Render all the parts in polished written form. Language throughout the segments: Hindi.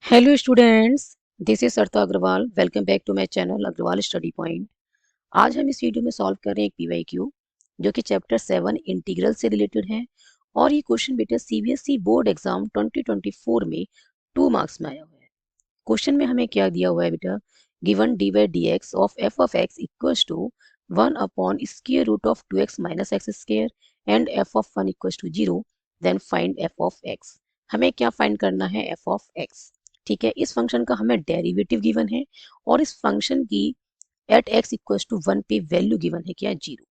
Hello students, this is Sarta Agarwal. Welcome back to my channel Agarwal study point. आज हम इस वीडियो में सॉल्व कर रहे हैं एक पीवाईक्यू जो कि चैप्टर 7 इंटीग्रल से रिलेटेड है। और ये क्वेश्चन बेटा सीबीएसई बोर्ड एग्जाम 2024 में 2 मार्क्स में आया हुआ है। क्वेश्चन में हमें क्या दिया हुआ है बेटा, given d by d x of x equals to 1 upon square root of 2x minus x square and f of 1 equals to 0, then find f of x. हमें क्या फाइंड करना है, एफ ऑफ एक्स। ठीक है, इस फंक्शन का हमें डेरिवेटिव गिवन है और इस फंक्शन की एट एक्स इक्वल्स टू 1 पे वैल्यू गिवन है क्या, 0।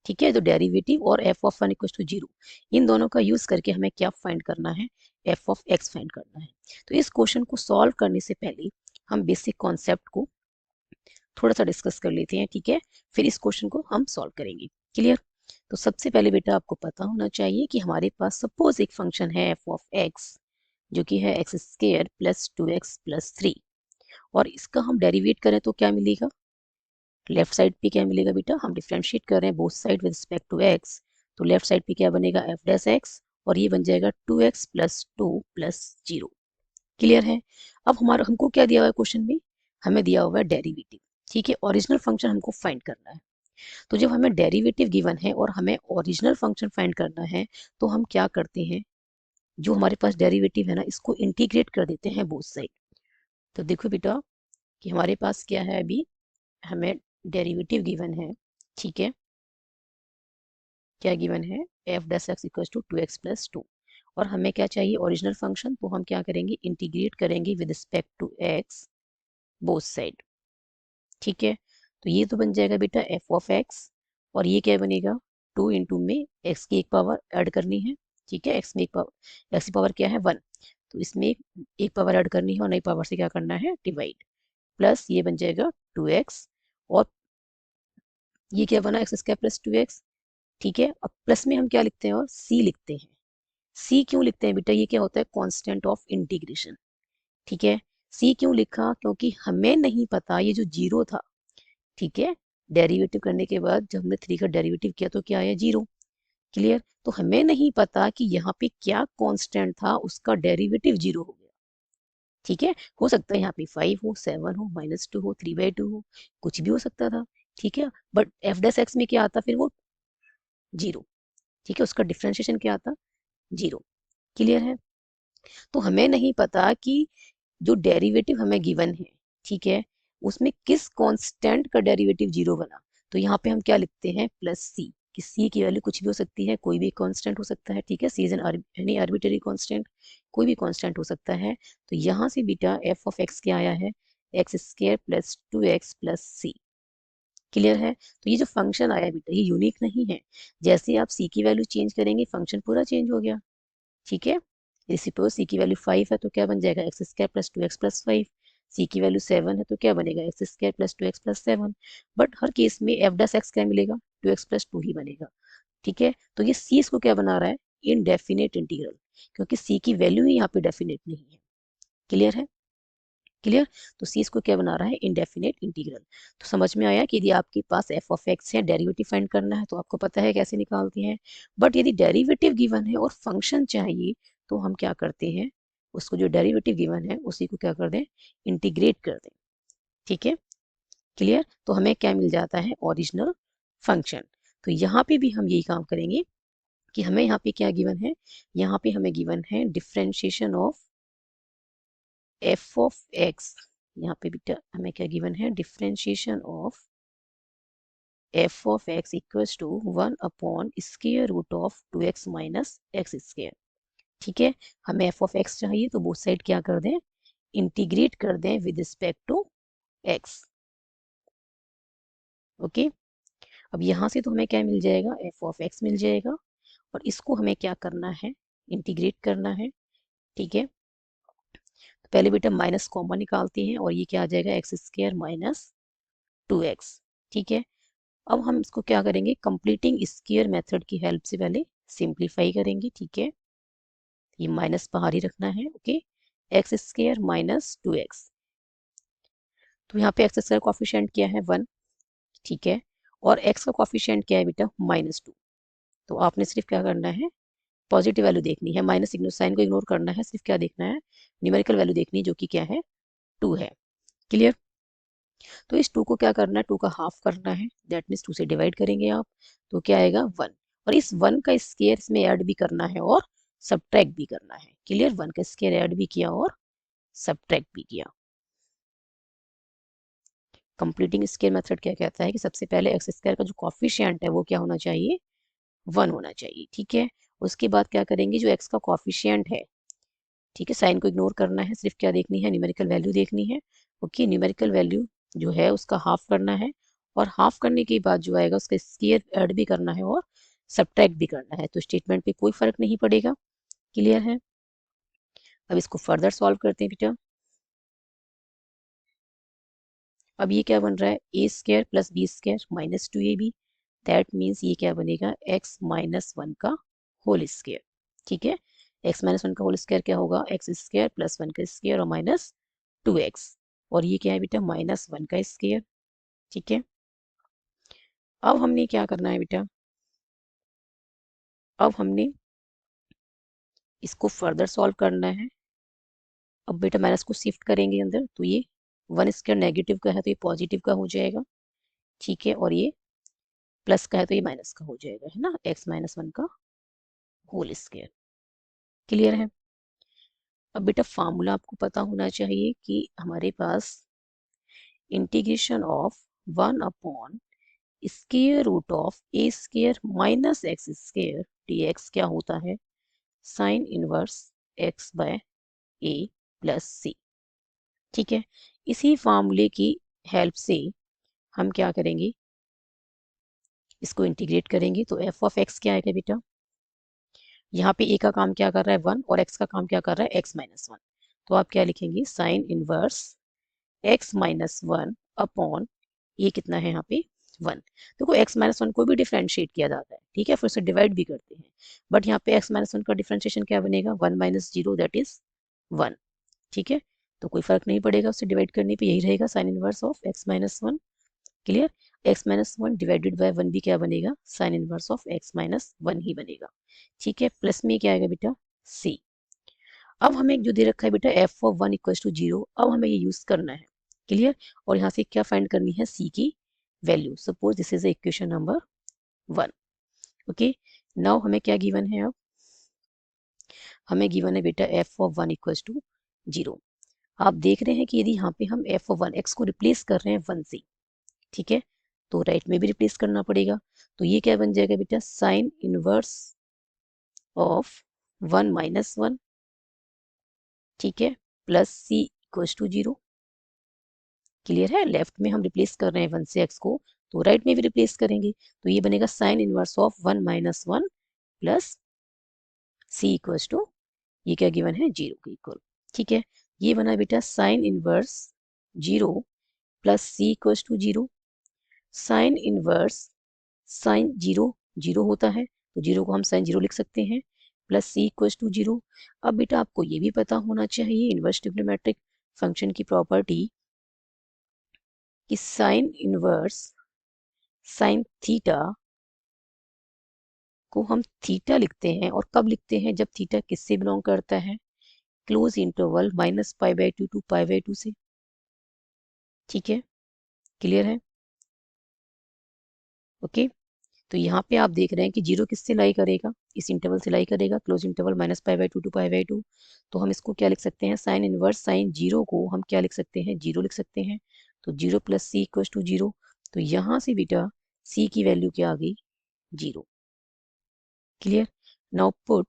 ठीक है, तो डेरिवेटिव और एफ ऑफ 1 इक्वल्स टू 0, इन दोनों का यूज करके हमें क्या फाइंड करना है, एफ ऑफ एक्स फाइंड करना है। तो इस क्वेश्चन को सॉल्व करने से पहले हम बेसिक कॉन्सेप्ट को थोड़ा सा डिस्कस कर लेते हैं। ठीक है, फिर इस क्वेश्चन को हम सॉल्व करेंगे। क्लियर। तो सबसे पहले बेटा आपको पता होना चाहिए कि हमारे पास सपोज एक फंक्शन है एफ ऑफ एक्स जो कि है x square plus 2x plus 3, और इसका हम डेरिवेट करें तो क्या मिलेगा, लेफ्ट साइड पे क्या मिलेगा बेटा, हम डिफरेंशिएट कर रहे हैं both side with respect to x, तो लेफ्ट साइड पे क्या बनेगा, एफ डैश एक्स, और ये बन जाएगा 2x प्लस 2 प्लस 0। क्लियर है। अब हमारा हमको क्या दिया हुआ है क्वेश्चन में, हमें दिया हुआ है डेरिवेटिव। ठीक है, ओरिजिनल फंक्शन हमको फाइंड करना है। तो जब हमें डेरिवेटिव गिवन है और हमें ओरिजिनल फंक्शन फाइंड करना है, तो हम क्या करते हैं, जो हमारे पास डेरिवेटिव है ना, इसको इंटीग्रेट कर देते हैं बोथ साइड। तो देखो बेटा कि हमारे पास क्या है, अभी हमें डेरिवेटिव गिवन है। ठीक है, क्या गिवन है, f dash x equal to 2x plus 2, और हमें क्या चाहिए, ओरिजिनल फंक्शन। तो हम क्या करेंगे, इंटीग्रेट करेंगे with respect to x both side. ठीक है, तो ये तो बन जाएगा बेटा एफ ऑफ एक्स, और ये क्या बनेगा, 2 इंटू में एक्स की एक पावर ऐड करनी है। ठीक है, एक्स में एक पावर, एक्स की पावर क्या है 1, तो इसमें एक पावर ऐड करनी है और नई पावर से क्या करना है, डिवाइड, प्लस ये बन जाएगा 2x, और ये क्या बना, एक्स स्क्वायर प्लस 2x। ठीक है, अब प्लस में हम क्या लिखते हैं, और c लिखते हैं। c क्यों लिखते हैं बेटा, ये क्या होता है, कांस्टेंट ऑफ इंटीग्रेशन। ठीक है, c क्यों लिखा, क्योंकि हमें नहीं पता ये जो जीरो था। ठीक है, डेरिवेटिव करने के बाद जब हमने 3 का डेरिवेटिव किया तो क्या आया, 0। क्लियर। तो हमें नहीं पता कि यहाँ पे क्या कांस्टेंट था, उसका डेरिवेटिव 0 हो गया। ठीक है, हो सकता है यहाँ पे 5 हो, 7 हो, -2 हो, 3/2 हो, कुछ भी हो सकता था। ठीक है, बट एफ डैश एक्स में क्या आता, फिर वो 0। ठीक है, उसका डिफरेंशिएशन क्या आता, 0। क्लियर है। तो हमें नहीं पता कि जो डेरिवेटिव हमें गिवन है, ठीक है, उसमें किस कांस्टेंट का डेरिवेटिव 0 बना। तो यहाँ पे हम क्या लिखते हैं, प्लस सी, कि सी की वैल्यू कुछ भी हो सकती है, कोई भी कांस्टेंट हो सकता है। ठीक है, सी इज एनी आर्बिट्रेरी कांस्टेंट, कोई भी कांस्टेंट हो सकता है। तो यहाँ से बीटा एफ ऑफ एक्स क्या आया है, x square plus 2x plus c. Clear है। तो ये जो फंक्शन आया बेटा, ये यूनिक नहीं है। जैसे आप सी की वैल्यू चेंज करेंगे, फंक्शन पूरा चेंज हो गया। ठीक है, सपोज सी की वैल्यू 5 है तो क्या बन जाएगा, x square plus 2x plus 5। सी की वैल्यू 7 है तो क्या बनेगा, x square plus 2x plus 7। But her case में एफ डैश एक्स क्या मिलेगा, 2x प्लस 2 ही बनेगा। ठीक है, तो ये सी इसको क्या बना रहा है, इनडेफिनेट इंटीग्रल, क्योंकि सी की वैल्यू ही यहाँ पे डेफिनेट नहीं है। क्लियर है। क्लियर। तो सी इसको क्या बना रहा है, इनडेफिनेट इंटीग्रल। तो समझ में आया कि यदि आपके पास एफ ऑफ एक्स है, डेरिवेटिव फाइंड करना है, तो आपको पता है कैसे निकालते हैं। बट यदि डेरिवेटिव गिवन है और फंक्शन चाहिए, तो हम क्या करते हैं, उसको जो डेरिवेटिव गिवन है उसी को क्या कर दें, इंटीग्रेट कर दें। ठीक है। क्लियर। तो हमें क्या मिल जाता है, ओरिजिनल फंक्शन। तो यहाँ पे भी हम यही काम करेंगे कि हमें यहाँ पे क्या गिवन है, यहाँ पे हमें गिवन है differentiation of f of x. यहाँ पे बेटा हमें क्या गिवन है, differentiation of f of x equals to 1 upon square root of 2x minus x square. ठीक है, हमें एफ ऑफ एक्स चाहिए, तो बोथ साइड क्या कर दें, इंटीग्रेट कर दें with respect to x. Okay, अब यहाँ से तो हमें क्या मिल जाएगा, एफ ऑफ एक्स मिल जाएगा, और इसको हमें क्या करना है, इंटीग्रेट करना है। ठीक है, तो पहले बेटा माइनस कॉमन निकालते हैं, और ये क्या आ जाएगा, एक्स स्क्वायर माइनस 2x। ठीक है, अब हम इसको क्या करेंगे, कंप्लीटिंग स्क्वायर मेथड की हेल्प से पहले सिंप्लीफाई करेंगे। ठीक है, ये माइनस बाहर ही रखना है। Okay, x square minus 2x, तो यहाँ पे एक्स स्क्वायर कॉफिशिएंट क्या है, 1। ठीक है, और एक्स का कॉफिशिएंट क्या है बेटा, -2। तो आपने सिर्फ क्या करना है, पॉजिटिव वैल्यू देखनी है, माइनस साइन को इग्नोर करना है, सिर्फ क्या देखना है, न्यूमेरिकल वैल्यू देखनी है जो कि क्या है 2 है। क्लियर। तो इस 2 को क्या करना है, 2 का हाफ करना है, दैट मीन्स 2 से डिवाइड करेंगे आप, तो क्या आएगा 1। और इस 1 का स्क्वायर इसमें ऐड भी करना है और सब्ट्रैक्ट भी करना है। क्लियर। 1 का स्क्वायर ऐड भी किया और सब्ट्रैक्ट भी किया। कंप्लीटिंग स्क्वायर मेथड क्या कहता है कि सबसे पहले एक्स स्क्वायर का जो कॉफिशिएंट है वो क्या होना चाहिए, 1 होना चाहिए। ठीक है। उसके बाद क्या करेंगे, जो एक्स का कॉफिशिएंट है, ठीक है, साइन को इग्नोर करना है, सिर्फ क्या देखनी है, न्यूमेरिकल वैल्यू देखनी है। ओके, न्यूमेरिकल वैल्यू जो है उसका हाफ करना है, और हाफ करने के बाद जो आएगा उसका स्क्वायर ऐड भी करना है और सब्ट्रैक्ट भी करना है, तो स्टेटमेंट पे कोई फर्क नहीं पड़ेगा। क्लियर है। अब इसको फर्दर सॉल्व करते हैं बेटा। अब ये क्या बन रहा है, a square plus b square minus 2ab, that means ये क्या बनेगा, एक्स माइनस 1 का होल स्क्वायर। ठीक है। एक्स माइनस 1 का होल स्क्वायर क्या होगा, एक्स स्क्वायर प्लस 1 का स्क्वायर और माइनस 2x, और ये क्या है बेटा, माइनस 1 का स्क्वायर। ठीक है। अब हमने क्या करना है बेटा, अब हमने इसको फर्दर सॉल्व करना है। अब बेटा माइनस को शिफ्ट करेंगे अंदर, तो ये 1 स्क्वायर नेगेटिव का है तो ये पॉजिटिव का हो जाएगा। ठीक है। और ये प्लस का है तो ये माइनस का हो जाएगा, है ना, एक्स माइनस 1 का होल स्क्वायर। क्लियर है। अब बेटा फार्मूला आपको पता होना चाहिए कि हमारे पास integration of 1 upon square root of a square minus x square dx क्या होता है, sine inverse x by a plus c. ठीक है। इसी फार्मूले की हेल्प से हम क्या करेंगे, इसको इंटीग्रेट करेंगे, तो एफ ऑफ एक्स क्या आएगा बेटा, यहाँ पे ए का काम क्या कर रहा है 1 और एक्स का काम क्या कर रहा है एक्स माइनस 1, तो आप क्या लिखेंगे, sign inverse x minus 1 upon ये कितना है यहाँ पे 1। देखो एक्स माइनस 1 को भी डिफ्रेंशिएट किया जाता है, ठीक है, फिर उसे डिवाइड भी करते हैं, बट यहाँ पे एक्स माइनस 1 का डिफ्रेंशिएशन क्या बनेगा, 1 माइनस 0 दैट इज 1। ठीक है। तो कोई फर्क नहीं पड़ेगा उससे डिवाइड करने पे, यही रहेगा sign inverse of x minus 1। Clear. X minus 1 divided by 1 भी क्या बनेगा, sine inverse of x minus 1 ही बनेगा। ठीक है। प्लस में क्या आएगा बेटा, सी। अब हमें जो दे रखा है बेटा एफ ऑफ 1 इक्वल टू 0, अब हमें ये यूज करना है। क्लियर। और यहाँ से क्या फाइंड करनी है, सी की value. Suppose this is equation number 1। Okay. Now हमें क्या गिवन है, अब हमें गिवन है बेटा एफ ऑफ 1 इक्वल टू 0। आप देख रहे हैं कि यदि यहाँ पे हम एफ ऑफ 1 एक्स को रिप्लेस कर रहे हैं 1 से, ठीक है, तो राइट में भी रिप्लेस करना पड़ेगा, तो ये क्या बन जाएगा बेटा, साइन इनवर्स ऑफ 1 माइनस 1, ठीक है, plus C equal to 0। Clear है। लेफ्ट में हम रिप्लेस कर रहे हैं 1 से एक्स को, तो राइट में भी रिप्लेस करेंगे, तो ये बनेगा sine inverse of 1 minus 1 plus C equal to, ये क्या गिवन है 0 के इक्वल। ठीक है। ये बना बेटा sine inverse 0 plus C equal to 0। Sine inverse sine 0 0 होता है, तो 0 को हम साइन 0 लिख सकते हैं, प्लस सी इक्वल टू 0। अब बेटा आपको ये भी पता होना चाहिए इनवर्स ट्रिग्नोमेट्रिक फंक्शन की प्रॉपर्टी कि साइन इनवर्स साइन थीटा को हम थीटा लिखते हैं, और कब लिखते हैं, जब थीटा किससे बिलोंग करता है, क्लोज इंटरवल -π/2 टू π/2 से। ठीक है। क्लियर है। ओके। तो यहाँ पे आप देख रहे हैं कि 0 किससे लाई करेगा, इस इंटरवल से लाई करेगा, क्लोज इंटरवल -π/2 टू π/2। तो हम इसको क्या लिख सकते हैं, साइन इनवर्स साइन 0 को हम क्या लिख सकते हैं, 0 लिख सकते हैं, तो 0 प्लस सी इक्वल टू 0। तो यहाँ से बेटा सी की वैल्यू क्या आ गई, 0। Clear. Now put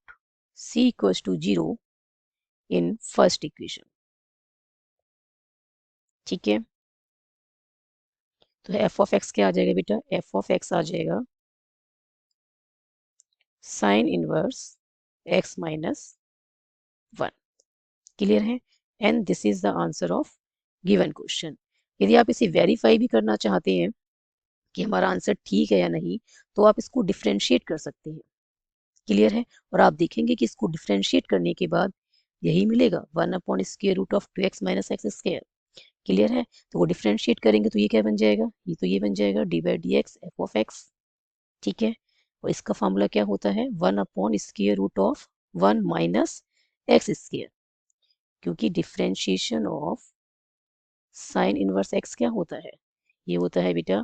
C equal to 0 in first equation. ठीक है। तो एफ ऑफ एक्स क्या आ जाएगा बेटा, एफ ऑफ एक्स आ जाएगा sine inverse x minus 1। Clear है। And this is the answer of given question. यदि आप इसे वेरीफाई भी करना चाहते हैं कि हमारा आंसर ठीक है या नहीं, तो आप इसको डिफ्रेंशिएट कर सकते हैं। क्लियर है। और आप देखेंगे कि इसको डिफ्रेंशिएट करने के बाद यही मिलेगा, 1 upon square root of 2x minus x square. Clear है। तो वो डिफ्रेंशिएट करेंगे तो ये क्या बन जाएगा, ये तो ये बन जाएगा D by d x F of x. ठीक है। और इसका फॉर्मूला क्या होता है, 1/√1 माइनस एक्स स्क्वायर, क्योंकि differentiation of sine inverse x क्या होता है, ये होता है बेटा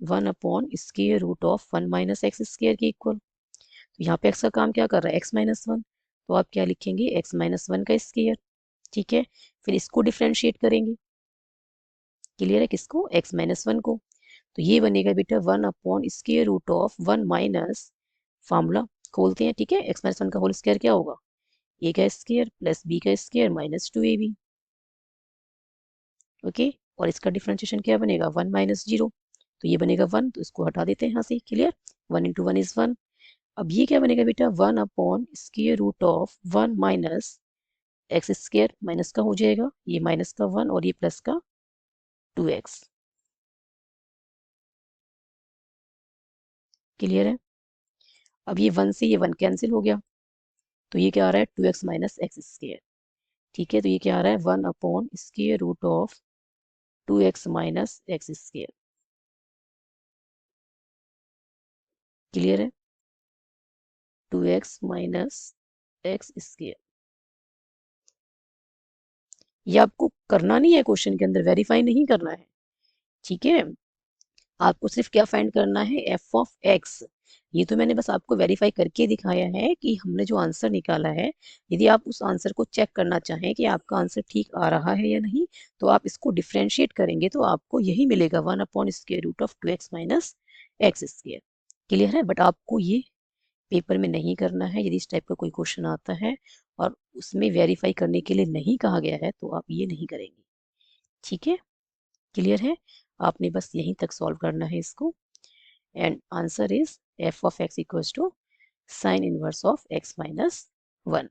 1/√1 माइनस एक्स स्क्वायर के इक्वल। तो यहाँ पे एक्स का काम क्या कर रहा है, x-1, तो आप क्या लिखेंगे, x-1 का स्क्वायर। ठीक है, फिर इसको डिफ्रेंशिएट करेंगे, क्लियर है, किसको, x-1 को। तो ये बनेगा बेटा 1/√1 माइनस, फार्मूला खोलते हैं, ठीक है, x-1 का होल स्क्वायर क्या होगा, a का स्क्वायर प्लस b का स्क्वायर माइनस 2ab। ओके, और इसका डिफ्रेंशिएशन क्या बनेगा, 1 माइनस 0, तो ये बनेगा 1, तो इसको हटा देते हैं यहाँ से, क्लियर, 1 इंटू 1 इज 1। अब ये क्या बनेगा बेटा, 1/√1 माइनस एक्स स्क्वायर, माइनस का हो जाएगा, ये माइनस का 1 और ये प्लस का 2x, क्लियर है। अब ये 1 से ये 1 कैंसिल हो गया, तो ये क्या आ रहा है, 2x माइनस एक्स स्क्वायर। ठीक है, तो ये क्या आ रहा है, 1/√2x minus x square, clear है, 2x माइनस एक्स स्क्वायर। ये आपको करना नहीं है, क्वेश्चन के अंदर वेरीफाई नहीं करना है, ठीक है, आपको सिर्फ क्या फाइंड करना है, एफ ऑफ एक्स। ये तो मैंने बस आपको वेरीफाई करके दिखाया है कि हमने जो आंसर निकाला है, यदि आप उस आंसर को चेक करना चाहें कि आपका आंसर ठीक आ रहा है या नहीं, तो आप इसको डिफ्रेंशिएट करेंगे तो आपको यही मिलेगा 1/√2x minus x square, clear है। बट आपको ये पेपर में नहीं करना है, यदि इस टाइप का कोई क्वेश्चन आता है और उसमें वेरीफाई करने के लिए नहीं कहा गया है तो आप ये नहीं करेंगे, ठीक है, क्लियर है। आपने बस यहीं तक सॉल्व करना है इसको, and answer is f of x equals to sin inverse of x minus 1।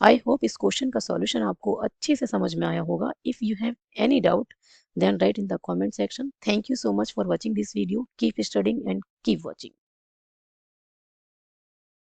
I hope this question का सॉल्यूशन आपको अच्छे से समझ में आया होगा। If you have any doubt then write in the comment section. Thank you so much for watching this video, keep studying and keep watching.